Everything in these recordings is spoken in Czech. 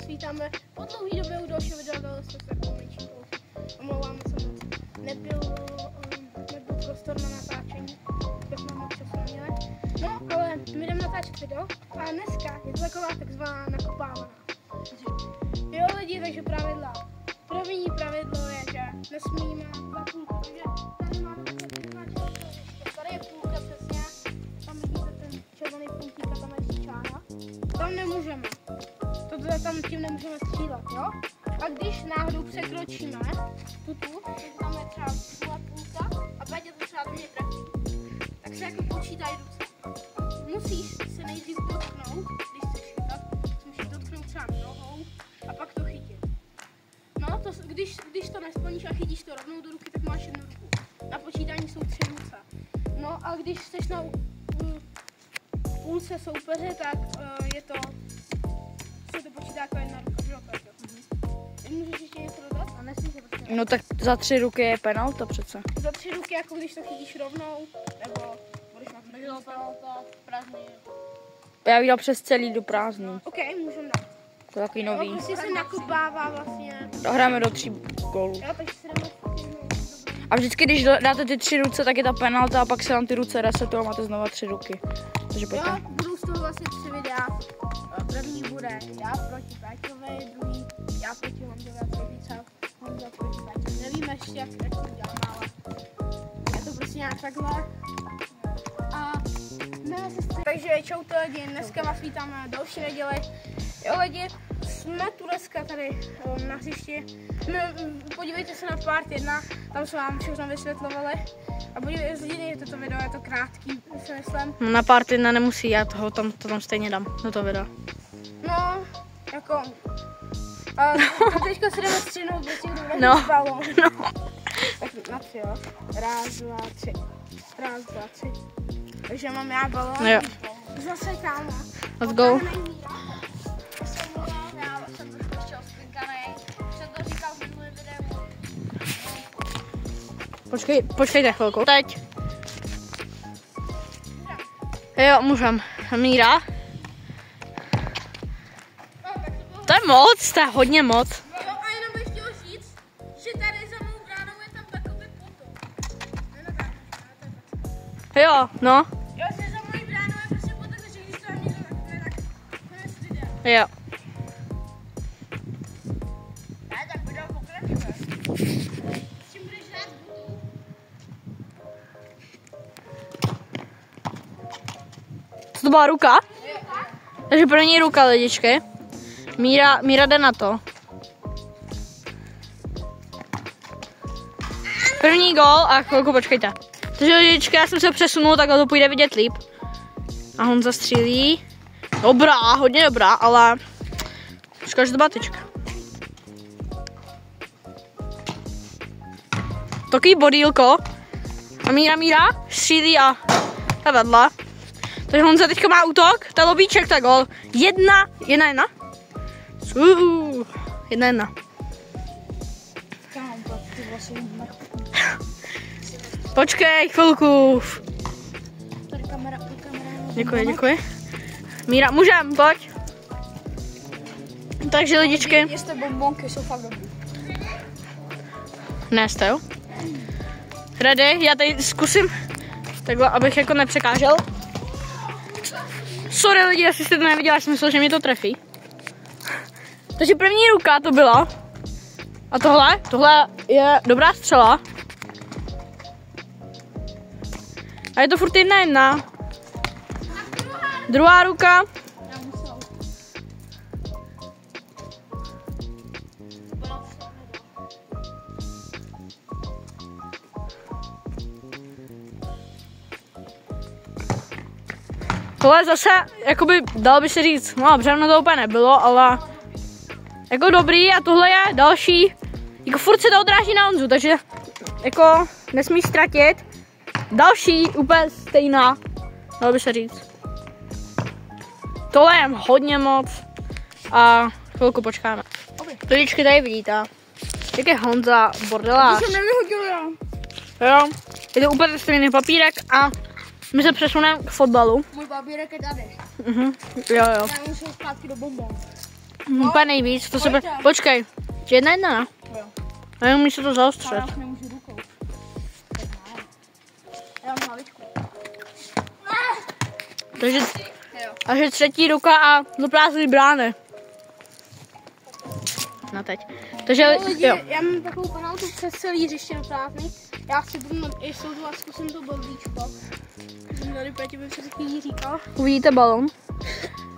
vítáme po dlouhé době u dalšího videa, dalo se takovou menší pauzu. Omlouváme se moc. Nebyl prostor na natáčení, tak jsme moc času neměli. No, ale my jdeme natáčet video a dneska je to taková takzvaná nakopávaná. Jo lidi, takže pravidla. První pravidlo je, že nesmíme za půlku, takže tady máme tady je půlka přesně, tam vidíte ten červený puntík a tam je čára. Tam nemůžeme, tam tím nemůžeme střílet, jo? A když náhodou překročíme tuto, tam je třeba půlka a Pétě to třeba do mě trefí, tak se jako počítají ruce. Musíš se nejdřív dotknout, když chceš chytat, musíš dotknout třeba nohou a pak to chytit. No, to, když to nesplníš a chytíš to rovnou do ruky, tak máš jednu ruku. Na počítání jsou 3 ruce. No a když jsi na půlce soupeře, tak je to, se to počítá jako jedna ruka, že jo, Péťo? Můžeš ještě něco dodat? A nesmíš se prostě. No tak za 3 ruky je penalta přece. Za 3 ruky, jako když to chytíš rovnou, nebo budeš na penalta, prázdný. Já viděl přes celý do prázdný. OK, můžeme dát. To je takový nový. No, prostě se nakopává vlastně. Dohráme do 3 gólů. Jo, takže se jdeme A vždycky, když dáte ty 3 ruce, tak je ta penalta a pak se vám ty ruce resetují a máte znova 3 ruky. Takže pojďme. Jo, budou z toho vlastně 3 videa. První bude já proti Péťovi, druhý já proti Honzovi a třetí třeba Honza proti Péťovi. Nevíme ještě, jak to uděláme, ale je to prostě nějak takhle. A takže čaute lidi, dneska vás vítáme na další neděli. Jo lidi, jsme tu dneska tady na hřišti. Podívejte se na part 1, tam jsme vám všechno vysvětlovali. A podívejte to video, je to krátký, si myslím. No na part 1 nemusí, já to tam stejně dám, do toho videa. No, jako... to teďka si jdeme střihnout, bez těch balón. No. Tak na 3, jo. Raz, dva, 3. Raz, dva, 3. Takže mám já balón. No jo. Zase kámo. Let's go. Já jsem trošku ještě ospinkanej. Jsem to říkal v minulém videu. Počkejte chvilku. Teď. Jo, můžem. Míra. To je moc, to je hodně moc. Jo, a jenom bych chtěl říct, že tady za mou bránou je tam takový potom. Jo, no. Jo, že za mojí bránou je prostě potom, že když to někdo takhle, tak konec videa. Jo. Ne, tak video pokračuje. S čím budeš hrát budu? Co to byla ruka? Takže první ruka, lidičky. Míra jde na to. První gól a chvilku počkejte. Takže lidičky, já jsem se přesunul, takhle to půjde vidět líp. A Honza střílí. Dobrá, hodně dobrá, ale škoda, že to byla tyčka. Takový bodýlko. A Míra střílí a ta vedla. Takže Honza teďka má útok, to je lobíček, tak gol. 1-1. 1-1. Počkej chvilku. Tady kamera. Děkuji. Míra, můžem, pojď. Takže lidičky. Jestli bombonky jsou fakt dobrý. Ne, jste jo? Ready? Já tady zkusím takhle, abych jako nepřekážel. Sorry lidi, jestli jste to neviděli, já jsem myslel, že mě to trefí. Takže první ruka to byla. A tohle je dobrá střela. A je to furt 1-1. Druhá ruka. Tohle zase, jakoby, dalo by se říct, no břevno to úplně nebylo, ale jako dobrý a tohle je další, jako furt se to odráží na Honzu, takže jako nesmíš ztratit. Další úplně stejná, dalo by se říct. Tohle je hodně moc a chvilku počkáme. Lidičky tady vidíte, jak je Honza bordelář. To jsem nevyhodil já. Jo, je to úplně stejný papírek a my se přesuneme k fotbalu. Můj papírek je tady. Jo. Já musím zpátky do bonbon. úplně nejvíc, to sebe... Počkej, jedna, ne? Neumí se to zaostřet. Já nemůžu rukou. Já mám hlavičku. Takže třetí ruka a do prázdné brány. No teď. Takže jo. Já mám takovou penaltu přes celý hřiště do prázdný. Já si budu i soudu a zkusím to blbíčko. Tady Petě by před chvílí říkal. Uvidíte balon.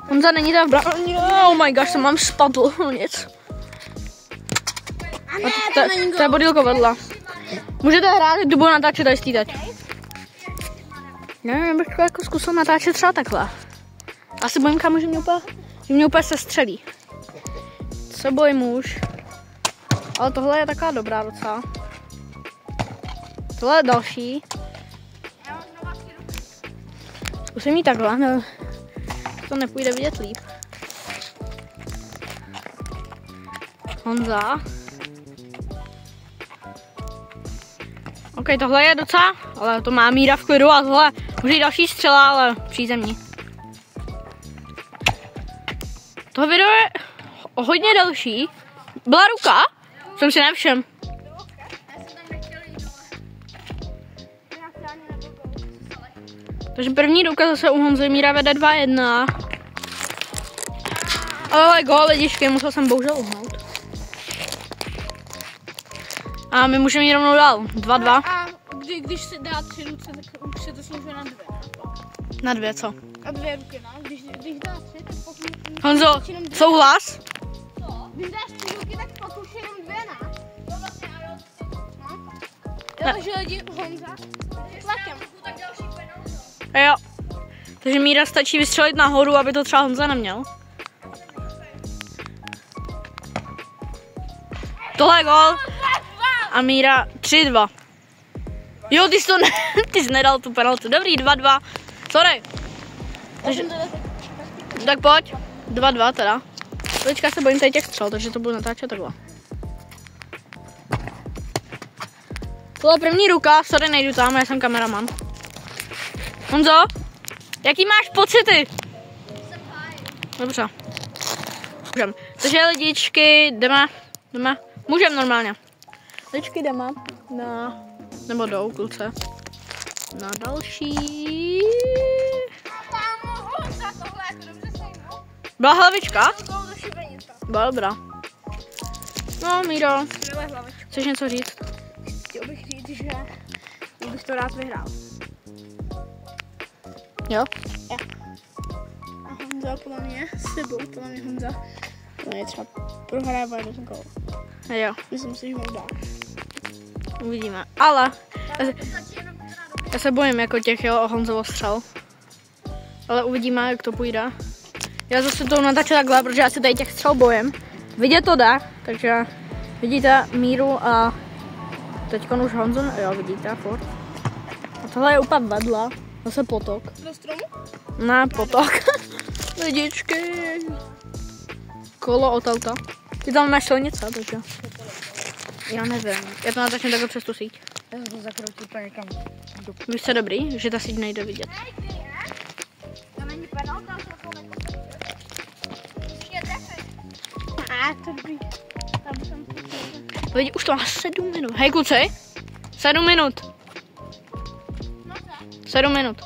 Honza není tam v bráně. Oh my gosh, jsem mám spadl. Nic. A ne, to je bodýlko vedla. Můžete hrát, tu budu natáčet tady stýdat. Nevím, bych to jako zkusil natáčet třeba takhle. Asi bojím, kámo, že mě úplně sestřelí. Se bojím už. Ale tohle je taková dobrá docela. Tohle je další. Zkusím jít takhle, no. To nepůjde vidět líp. Honza. OK, tohle je docela, ale to má Míra v klidu a tohle může jít další střela, ale přízemní. Tohle video je hodně delší. Byla ruka? Jsem si nevšem. Takže první ruka zase u Honzy, Míra vede 2-1. Ale gól, lidičky, musel jsem bohužel uhnout. A my můžeme jít rovnou dál. 2-2. A když se dá 3 ruce, tak už se to snižuje na 2. Na 2, co? A 2 ruky, no. Když dá 3, tak pokud... Honzo, souhlas? Když dáš 3 ruky, tak pokud jenom 2, ne? No vlastně, ale no. Takže lidi, Honza, tlakem. Jo. Takže Míra stačí vystřelit nahoru, aby to třeba Honza neměl. Tohle je gól. A Míra 3-2. Jo, ty jsi nedal tu penaltu. Dobrý, 2-2. Sorry. Takže, tak pojď. 2-2 teda. Teďka se bojím tady těch střel, takže to budu natáčet takhle. Tohle je první ruka, sorry, nejdu tam, já jsem kameraman. Honzo, jaký máš pocity? Dobře. Můžem. Takže lidičky, jdeme. Můžem normálně. Lidičky jdeme na, nebo jdou kluce. Na další. Byla hlavička? Byla dobrá. No, Míro, chceš něco říct? Chtěl bych říct, že bych to rád vyhrál. Jo? Jo. A Honza podle mě, s sebou, podle mě Honza, to je třeba prohrává jeden gól. Jo. Myslím si, že mu dá. Uvidíme. Ale já se bojím jako těch Honzovo střel. Ale uvidíme, jak to půjde. Já zase to natáču takhle, protože já se tady těch střel bojím. Vidět to jde, takže vidíte Míru a teďka už Honzo, jo vidíte, furt. A tohle je úplně vedle, zase potok. Do stromu? Ne, potok. Lidičky. Kolo od auta. Ty tam máš silnice, takže. Já nevím, já to natáčím takhle přes tu síť. Já to zakroutím úplně někam. Víš co dobrý, že ta síť nejde vidět. To není penalta, to je trefit. To dobrý. Tam jsem Lidi, už to má 7 minut. Hej kluci, 7 minut. 7 minut.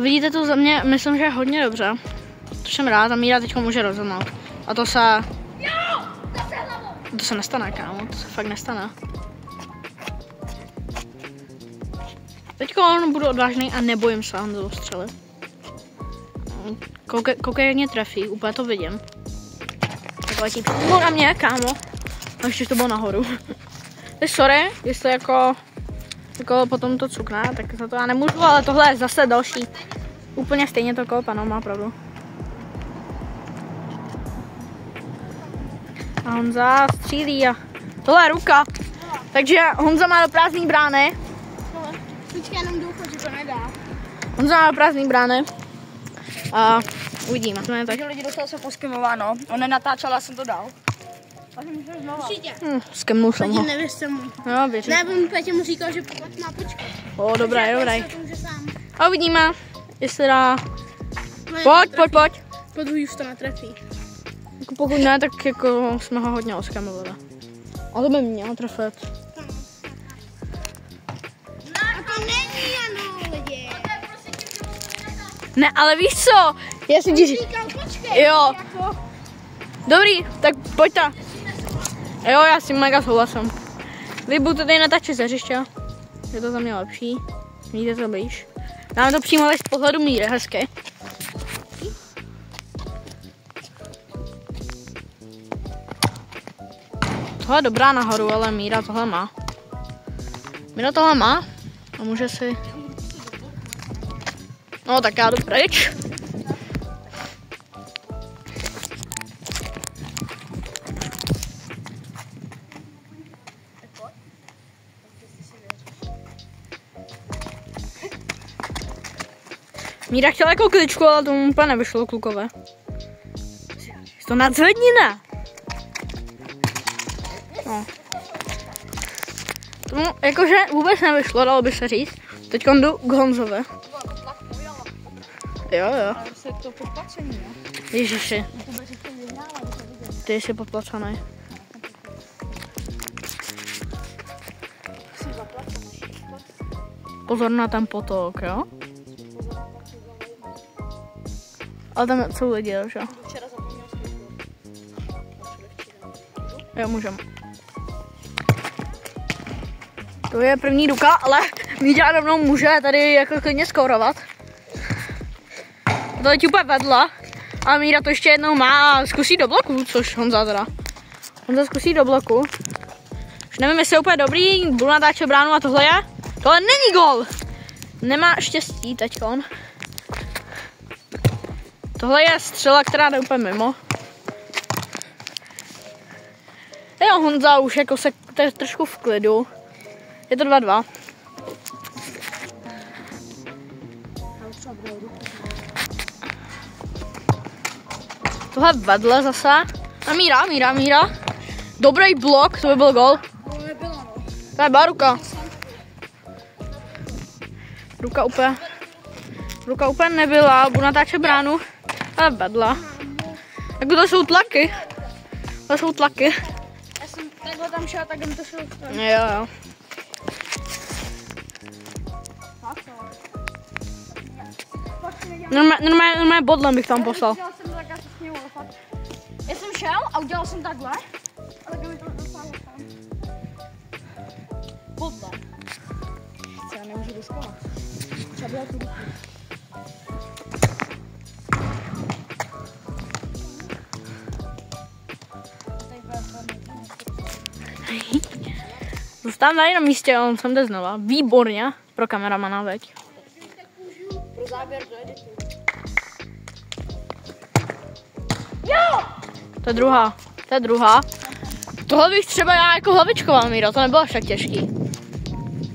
Vidíte to za mě, myslím, že je hodně dobře. To jsem rád a Míra teď může rozhodnout. A to se nestane, kámo, to se fakt nestane. Teďka budu odvážný a nebojím se Honzovo střely. Koukej, jak mě trefí, úplně to vidím. Tak letí přímo na mě, kámo. A ještě to bylo nahoru. Tak sorry, jestli jako potom to cukne, tak za to já nemůžu, ale tohle je zase další. Úplně stejně to kopa, no má pravdu. A Honza střílí a tohle je ruka. Takže Honza má do prázdný brány. Počkej, jenom doufám, že to nedá. Honza má do prázdný brány. A uvidíme. Takže lidi, dostal se poskimováno. On nenatáčel, já jsem to dal. Určitě. Skemnul jsem ho. Nevěřte mu. Jo, věřím. Ne, Petě mu říkal, že pokud má počkat. O, dobré. A uvidíme, jestli dá Pojď. Po druhý už to netrefí. Jako pokud ne, tak jako jsme ho hodně oskamili. A to by měl trefit. A to není ano, lidi. Ne, ale víš co? Já si ti Počkej. Jo. Jako... Dobrý, tak pojďte. Jo, já si mega souhlasím. Vy buďte tady natáčet ze hřiště. Je to za mě lepší. Vidíte to blíž. Dáme to přímo z pohledu Míry, hezky. Tohle je dobrá nahoru, ale Míra tohle má. Míra tohle má a může si... No tak já jdu pryč. Míra chtěla jako kličku, ale tomu úplně nevyšlo klukové. Je to nadzvednina. No. Tomu jakože vůbec nevyšlo, dalo by se říct. Teď jdu k Honzovi. Jo. Ježiši. Ty jsi podplacený. Pozor na ten potok, jo? Ale tam jsou lidi, jo? Jo, můžeme. To je první ruka, ale Míra rovnou může tady jako klidně skórovat. To teď úplně vedla. A Míra to ještě jednou má a zkusí do bloku, což Honza teda. Honza zkusí do bloku. Už nevím, jestli je úplně dobrý, budu natáčet bránu a tohle je. Tohle není gol! Nemá štěstí teďkon. Tohle je střela, která jde úplně mimo. Jo, Honza už jako se trošku v klidu. Je to 2-2. Tohle vedle zase. A Míra. Dobrý blok, to by byl gol. To je byla ruka. Ruka úplně nebyla, budu natáčet bránu. Ale vedla. Jako to jsou tlaky. Já jsem takhle tam šel, tak mi to šlo. Jo. Normálně bodlem bych tam poslal. Já jsem šel a udělal jsem takhle. Ale kdyby to dosáhlo tam. Bodlem. Já nemůžu doskovat. Třeba já tu ruku. Zůstávám tady na místě, on sem jde znova. Výborně pro kameramana, veď. Pro záběr do editu. To je druhá. Tohle bych třeba já jako hlavičkoval, Míro, to nebylo až tak těžký.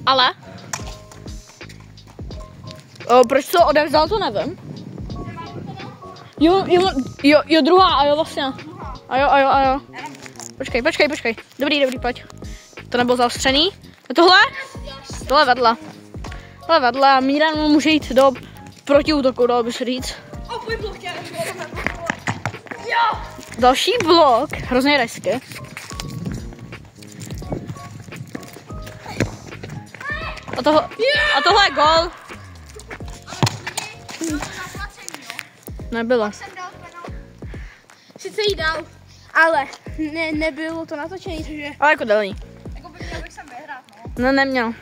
Ale... proč to odevzal, to nevím. Jo, druhá, a jo vlastně. A jo. Počkej. Dobrý, pojď. To nebylo zaostřený. Tohle vedle a Míra může jít do protiútoku, dalo by se říct. Další blok, hrozně hezky. A tohle je gol. Nebylo. Sice jí dal, ale nebylo to natočený, takže... Ale jako delný. Jako by měl bych sem vyhrát, no. No neměl.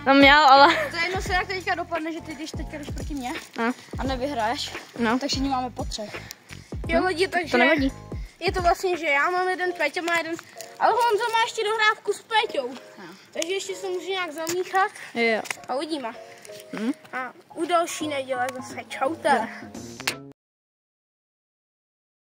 No měl, ale... To je jedno se jak teďka dopadne, že ty teďka jdeš proti mně No. a nevyhraješ, takže ní máme po 3. Jo lidi, takže... To nevadí. Je to vlastně, že já mám jeden, Péťa má jeden, ale Honza má ještě dohrávku s Péťou. Takže ještě se může nějak zamíchat Jo. a uvidíme. A u další neděle zase čaute.